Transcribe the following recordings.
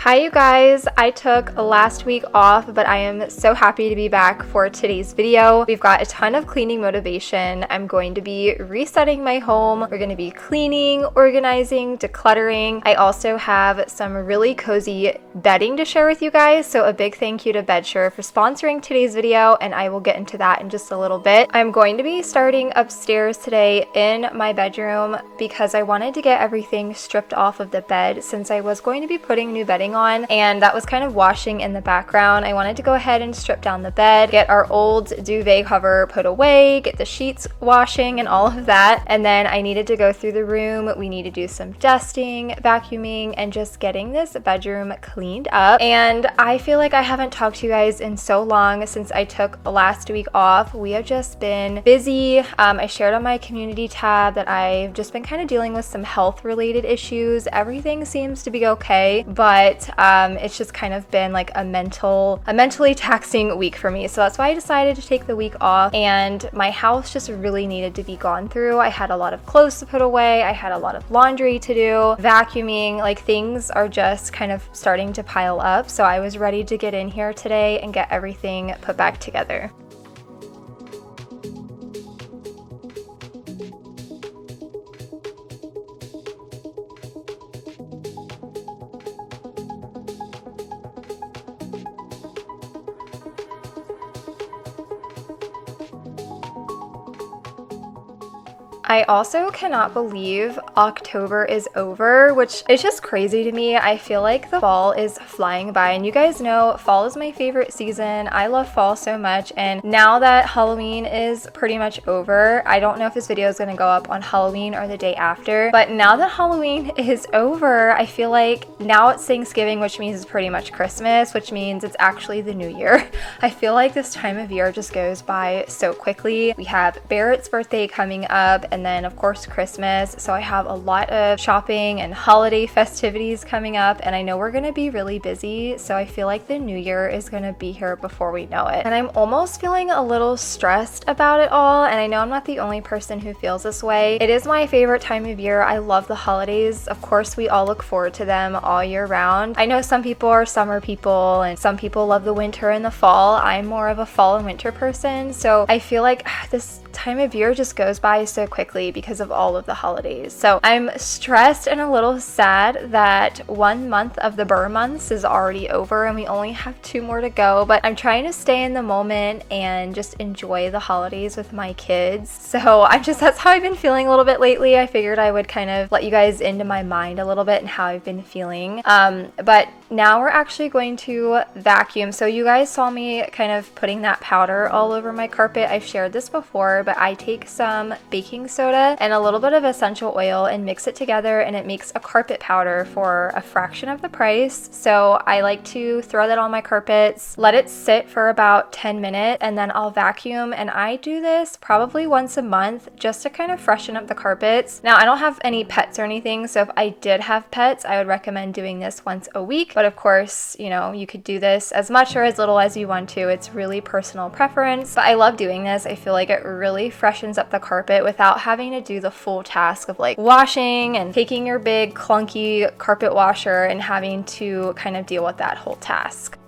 Hi you guys, I took last week off, but I am so happy to be back for today's video. We've got a ton of cleaning motivation. I'm going to be resetting my home. We're going to be cleaning, organizing, decluttering. I also have some really cozy bedding to share with you guys, so a big thank you to Bedsure for sponsoring today's video, and I will get into that in just a little bit. I'm going to be starting upstairs today in my bedroom because I wanted to get everything stripped off of the bed since I was going to be putting new bedding on, and that was kind of washing in the background. I wanted to go ahead and strip down the bed, get our old duvet cover put away, get the sheets washing and all of that, and then I needed to go through the room. We need to do some dusting, vacuuming, and just getting this bedroom cleaned up. And I feel like I haven't talked to you guys in so long since I took last week off. We have just been busy. I shared on my community tab that I've just been kind of dealing with some health related issues. Everything seems to be okay, but it's just kind of been like a mentally taxing week for me. So that's why I decided to take the week off, and my house just really needed to be gone through. I had a lot of clothes to put away. I had a lot of laundry to do, vacuuming, like things are just kind of starting to pile up. So I was ready to get in here today and get everything put back together. I also cannot believe October is over, which is just crazy to me. I feel like the fall is flying by, and you guys know fall is my favorite season. I love fall so much, and now that Halloween is pretty much over, I don't know if this video is going to go up on Halloween or the day after, but now that Halloween is over, I feel like now it's Thanksgiving, which means it's pretty much Christmas, which means it's actually the new year. I feel like this time of year just goes by so quickly. We have Barrett's birthday coming up, and then of course Christmas, so I have a lot of shopping and holiday festivities coming up, and I know we're gonna be really busy, so I feel like the new year is gonna be here before we know it. And I'm almost feeling a little stressed about it all, and I know I'm not the only person who feels this way. It is my favorite time of year. I love the holidays. Of course, we all look forward to them all year round. I know some people are summer people and some people love the winter and the fall. I'm more of a fall and winter person, so I feel like this time of year just goes by so quickly because of all of the holidays. So I'm stressed and a little sad that 1 month of the burr months is already over and we only have 2 more to go, but I'm trying to stay in the moment and just enjoy the holidays with my kids. So that's how I've been feeling a little bit lately. I figured I would kind of let you guys into my mind a little bit and how I've been feeling. But now we're actually going to vacuum. So you guys saw me kind of putting that powder all over my carpet. I've shared this before, but I take some baking soda and a little bit of essential oil and mix it together, and it makes a carpet powder for a fraction of the price. So I like to throw that on my carpets, let it sit for about 10 minutes, and then I'll vacuum. And I do this probably once a month just to kind of freshen up the carpets. Now, I don't have any pets or anything, so if I did have pets, I would recommend doing this once a week. But of course, you know, you could do this as much or as little as you want to. It's really personal preference, but I love doing this. I feel like it really freshens up the carpet without having to do the full task of like washing and taking your big clunky carpet washer and having to kind of deal with that whole task.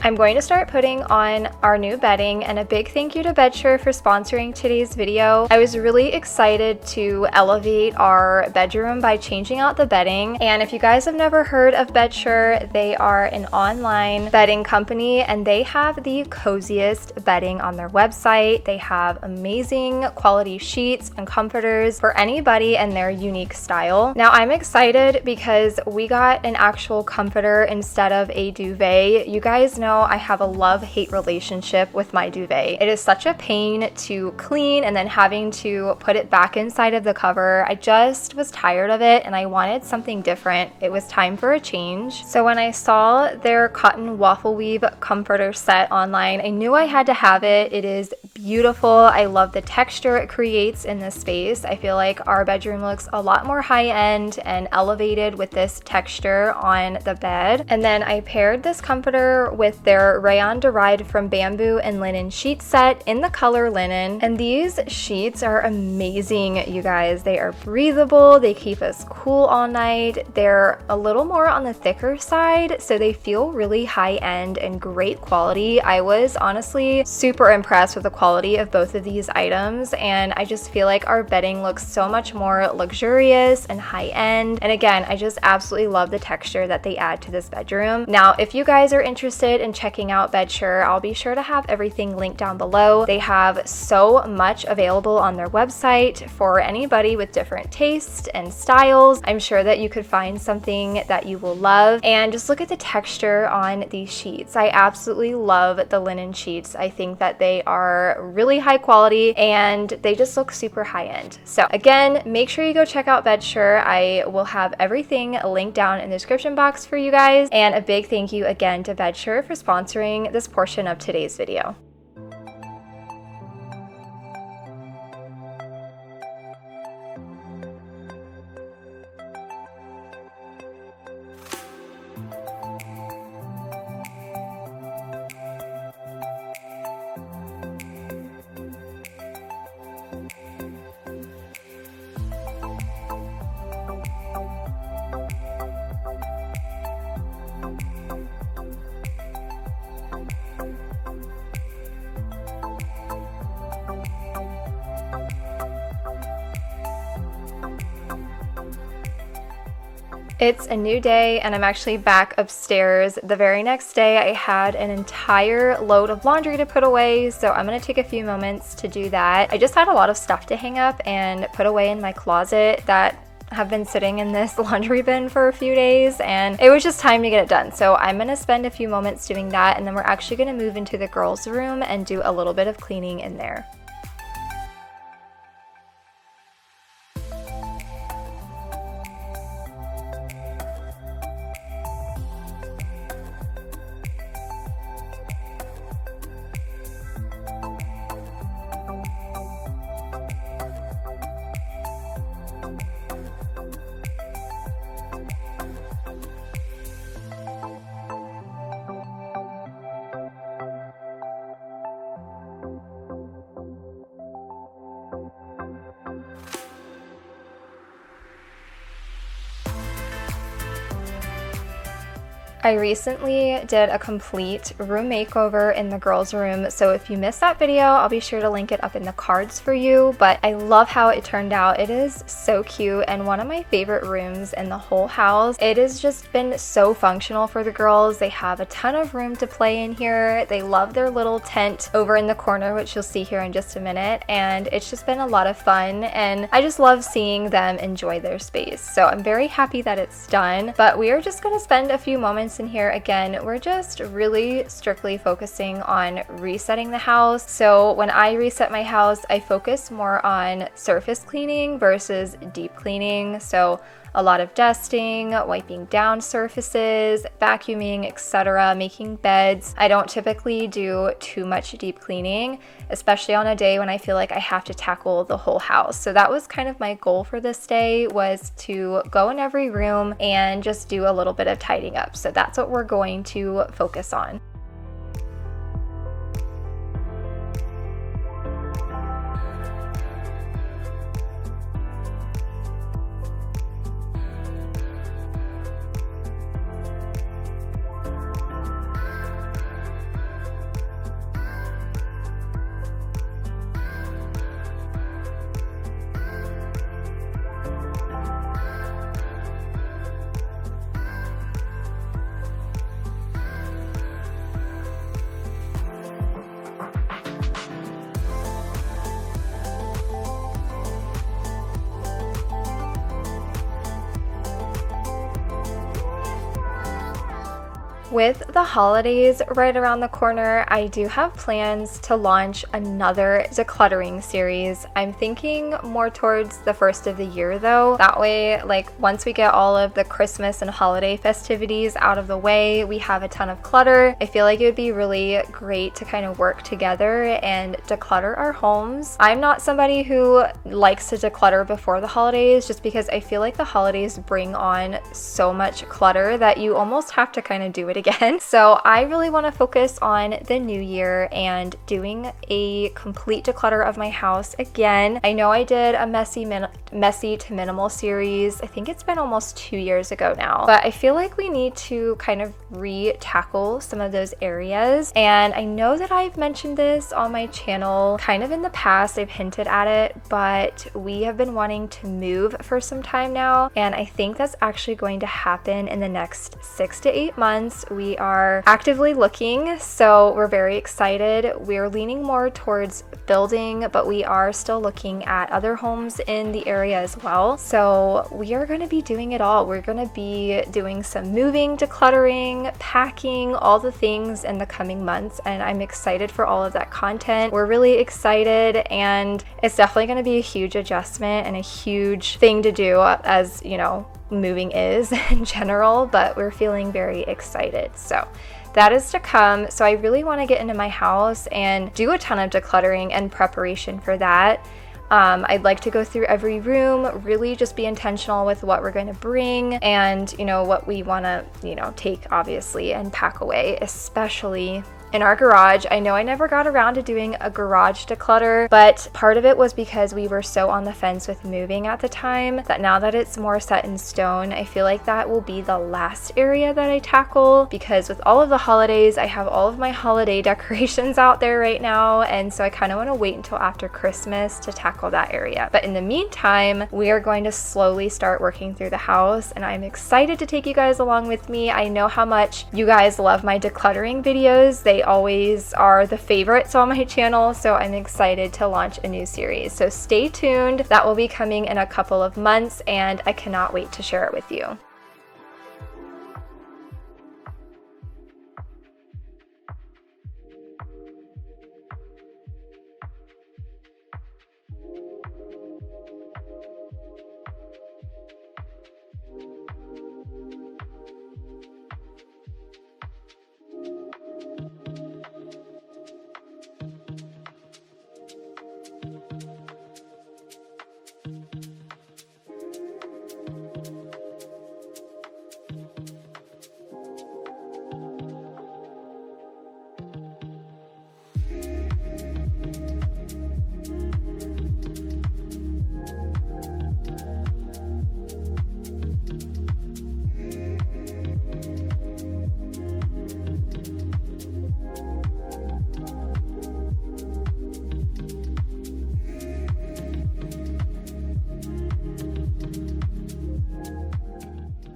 I'm going to start putting on our new bedding, and a big thank you to Bedsure for sponsoring today's video. I was really excited to elevate our bedroom by changing out the bedding, and if you guys have never heard of Bedsure, they are an online bedding company and they have the coziest bedding on their website. They have amazing quality sheets and comforters for anybody and their unique style. Now I'm excited because we got an actual comforter instead of a duvet. You guys know I have a love-hate relationship with my duvet. It is such a pain to clean and then having to put it back inside of the cover. I just was tired of it and I wanted something different. It was time for a change. So when I saw their cotton waffle weave comforter set online, I knew I had to have it. It is beautiful. I love the texture it creates in this space. I feel like our bedroom looks a lot more high-end and elevated with this texture on the bed. And then I paired this comforter with their rayon derived from bamboo and linen sheet set in the color linen. And these sheets are amazing, you guys. They are breathable. They keep us cool all night. They're a little more on the thicker side, so they feel really high-end and great quality. I was honestly super impressed with the quality of both of these items, and I just feel like our bedding looks so much more luxurious and high-end. And again, I just absolutely love the texture that they add to this bedroom. Now, if you guys are interested in checking out Bedsure, I'll be sure to have everything linked down below. They have so much available on their website for anybody with different tastes and styles. I'm sure that you could find something that you will love. And just look at the texture on these sheets. I absolutely love the linen sheets. I think that they are really high quality and they just look super high end. So again, make sure you go check out Bedsure. I will have everything linked down in the description box for you guys. And a big thank you again to Bedsure for sponsoring this portion of today's video. It's a new day and I'm actually back upstairs. The very next day I had an entire load of laundry to put away, so I'm gonna take a few moments to do that. I just had a lot of stuff to hang up and put away in my closet that have been sitting in this laundry bin for a few days, and it was just time to get it done. So I'm gonna spend a few moments doing that, and then we're actually gonna move into the girls' room and do a little bit of cleaning in there. I recently did a complete room makeover in the girls' room, so if you missed that video, I'll be sure to link it up in the cards for you, but I love how it turned out. It is so cute and one of my favorite rooms in the whole house. It has just been so functional for the girls. They have a ton of room to play in here. They love their little tent over in the corner, which you'll see here in just a minute, and it's just been a lot of fun, and I just love seeing them enjoy their space. So I'm very happy that it's done, but we are just going to spend a few moments in here. Again, we're just really strictly focusing on resetting the house. So when I reset my house, I focus more on surface cleaning versus deep cleaning. So a lot of dusting, wiping down surfaces, vacuuming, etc., making beds. I don't typically do too much deep cleaning, especially on a day when I feel like I have to tackle the whole house. So that was kind of my goal for this day, was to go in every room and just do a little bit of tidying up. So that's what we're going to focus on. With the holidays right around the corner, I do have plans to launch another decluttering series. I'm thinking more towards the first of the year though. That way, like once we get all of the Christmas and holiday festivities out of the way, we have a ton of clutter. I feel like it would be really great to kind of work together and declutter our homes. I'm not somebody who likes to declutter before the holidays just because I feel like the holidays bring on so much clutter that you almost have to kind of do it again. So I really want to focus on the new year and doing a complete declutter of my house again. I know I did a messy to minimal series. I think it's been almost 2 years ago now, but I feel like we need to kind of re-tackle some of those areas. And I know that I've mentioned this on my channel kind of in the past. I've hinted at it, but we have been wanting to move for some time now, and I think that's actually going to happen in the next 6 to 8 months. We are actively looking, so we're very excited. We're leaning more towards building, but we are still looking at other homes in the area as well. So we are going to be doing it all. We're going to be doing some moving, decluttering, packing, all the things in the coming months, and I'm excited for all of that content. We're really excited, and it's definitely going to be a huge adjustment and a huge thing to do, as you know, moving is in general, but we're feeling very excited. So that is to come. So I really want to get into my house and do a ton of decluttering and preparation for that. I'd like to go through every room, really just be intentional with what we're going to bring and, you know, what we want to, you know, take obviously and pack away, especially in our garage. I know I never got around to doing a garage declutter, but part of it was because we were so on the fence with moving at the time that now that it's more set in stone, I feel like that will be the last area that I tackle, because with all of the holidays, I have all of my holiday decorations out there right now, and so I kind of want to wait until after Christmas to tackle that area. But in the meantime, we are going to slowly start working through the house, and I'm excited to take you guys along with me. I know how much you guys love my decluttering videos. They always are the favorites on my channel, so I'm excited to launch a new series. So stay tuned. That will be coming in a couple of months, and I cannot wait to share it with you.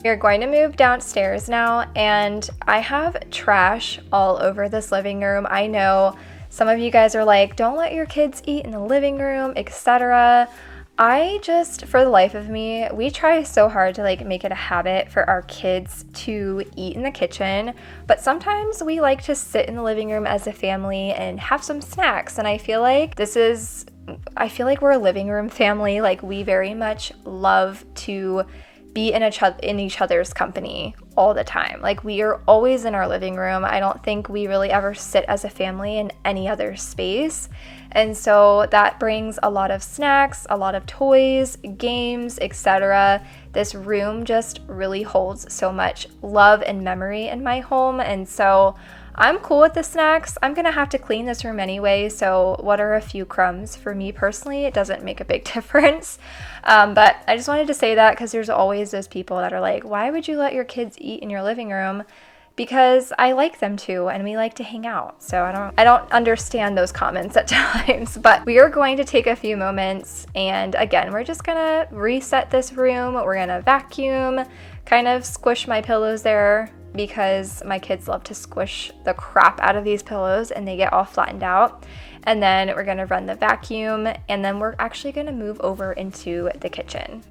We're going to move downstairs now, and I have trash all over this living room. I know some of you guys are like, don't let your kids eat in the living room, etc. I just, for the life of me, we try so hard to like make it a habit for our kids to eat in the kitchen, but sometimes we like to sit in the living room as a family and have some snacks, and I feel like we're a living room family. Like, we very much love to be in each other's company all the time. Like, we are always in our living room. I don't think we really ever sit as a family in any other space. And so that brings a lot of snacks, a lot of toys, games, etc. This room just really holds so much love and memory in my home. And so I'm cool with the snacks. I'm gonna have to clean this room anyway, so what are a few crumbs? For me personally, it doesn't make a big difference. But I just wanted to say that because there's always those people that are like, why would you let your kids eat in your living room? Because I like them to, and we like to hang out. So I don't understand those comments at times, but we are going to take a few moments, and again, we're just gonna reset this room. We're gonna vacuum, kind of squish my pillows there, because my kids love to squish the crap out of these pillows and they get all flattened out. And then we're gonna run the vacuum, and then we're actually gonna move over into the kitchen.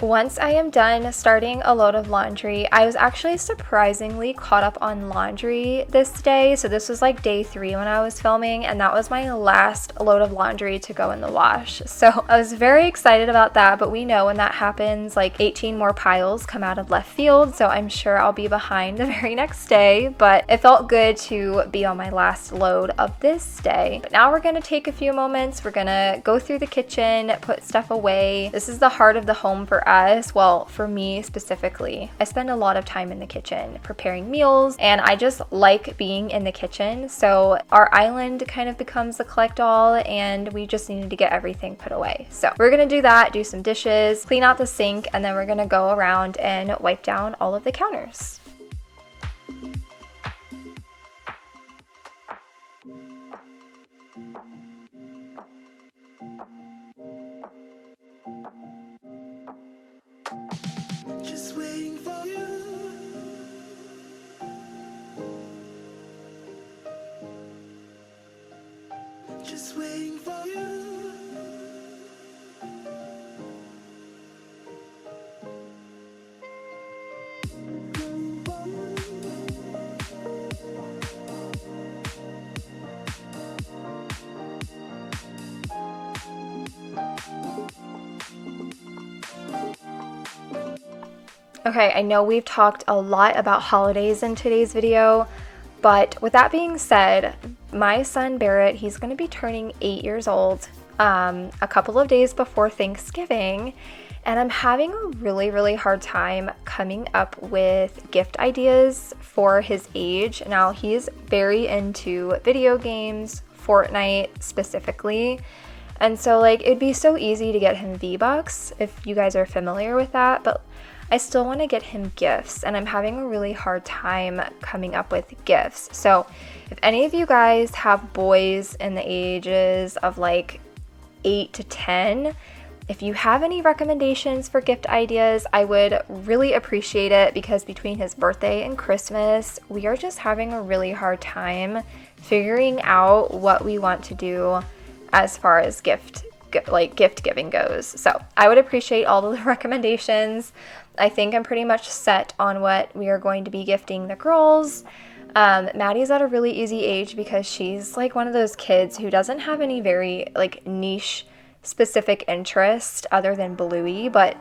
Once I am done starting a load of laundry, I was actually surprisingly caught up on laundry this day. So this was like day 3 when I was filming, and that was my last load of laundry to go in the wash. So I was very excited about that, but we know when that happens, like 18 more piles come out of left field. So I'm sure I'll be behind the very next day, but it felt good to be on my last load of this day. But now we're gonna take a few moments. We're gonna go through the kitchen, put stuff away. This is the heart of the home for us. Well, for me specifically, I spend a lot of time in the kitchen preparing meals, and I just like being in the kitchen. So our island kind of becomes the collect all, and we just needed to get everything put away. So we're gonna do that, do some dishes, clean out the sink, and then we're gonna go around and wipe down all of the counters. Just waiting for you. Just waiting for you. Okay, I know we've talked a lot about holidays in today's video, but with that being said, my son Barrett, he's going to be turning 8 years old a couple of days before Thanksgiving, and I'm having a really hard time coming up with gift ideas for his age. Now, he's very into video games, Fortnite specifically, and so like it'd be so easy to get him V-Bucks if you guys are familiar with that, but I still want to get him gifts, and I'm having a really hard time coming up with gifts. So if any of you guys have boys in the ages of like 8 to 10, if you have any recommendations for gift ideas, I would really appreciate it, because between his birthday and Christmas, we are just having a really hard time figuring out what we want to do as far as gift giving goes. So I would appreciate all of the recommendations. I think I'm pretty much set on what we are going to be gifting the girls. Maddie's at a really easy age because she's like one of those kids who doesn't have any very like niche specific interest other than Bluey, but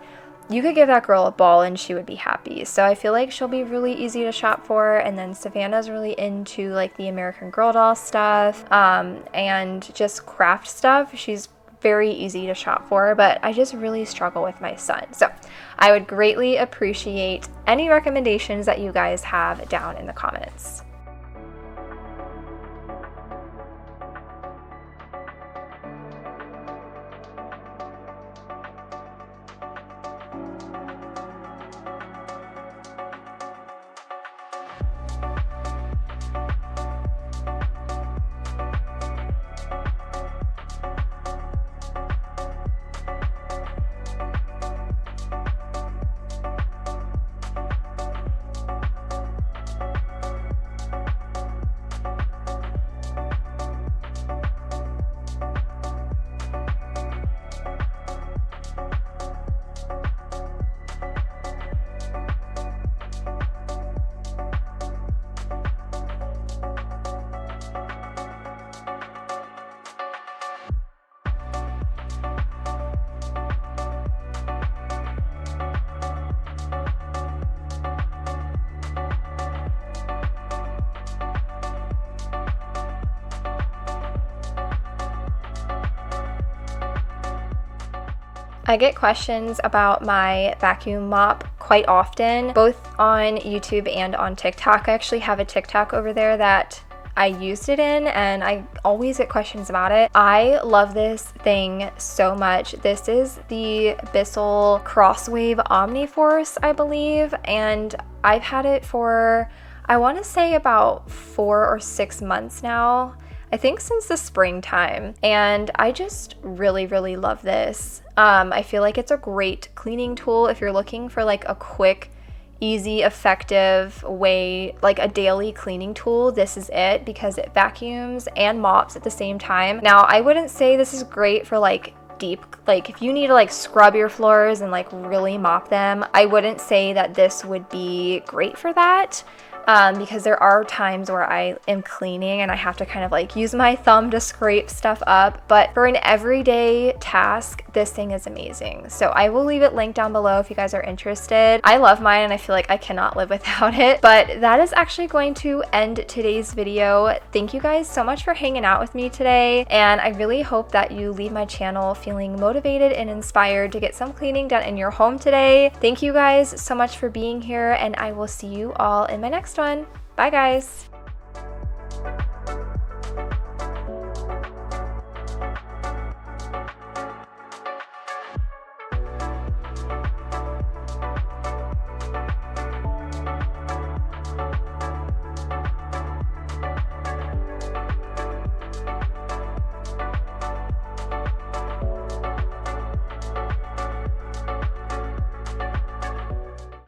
you could give that girl a ball and she would be happy. So I feel like she'll be really easy to shop for. And then Savannah's really into like the American Girl doll stuff and just craft stuff. She's very easy to shop for, but I just really struggle with my son. So I would greatly appreciate any recommendations that you guys have down in the comments. I get questions about my vacuum mop quite often, both on YouTube and on TikTok. I actually have a TikTok over there that I used it in, and I always get questions about it. I love this thing so much. This is the Bissell Crosswave Omniforce, I believe, and I've had it for, I want to say about 4 or 6 months now. I think since the springtime, and I just really love this. I feel like it's a great cleaning tool if you're looking for like a quick, easy, effective way, like a daily cleaning tool. This is it, because it vacuums and mops at the same time. Now, I wouldn't say this is great for like deep, like if you need to like scrub your floors and like really mop them, I wouldn't say that this would be great for that. Because there are times where I am cleaning and I have to kind of like use my thumb to scrape stuff up, but for an everyday task, this thing is amazing. So I will leave it linked down below if you guys are interested. I love mine and I feel like I cannot live without it, but that is actually going to end today's video. Thank you guys so much for hanging out with me today, and I really hope that you leave my channel feeling motivated and inspired to get some cleaning done in your home today. Thank you guys so much for being here, and I will see you all in my next one. Bye guys.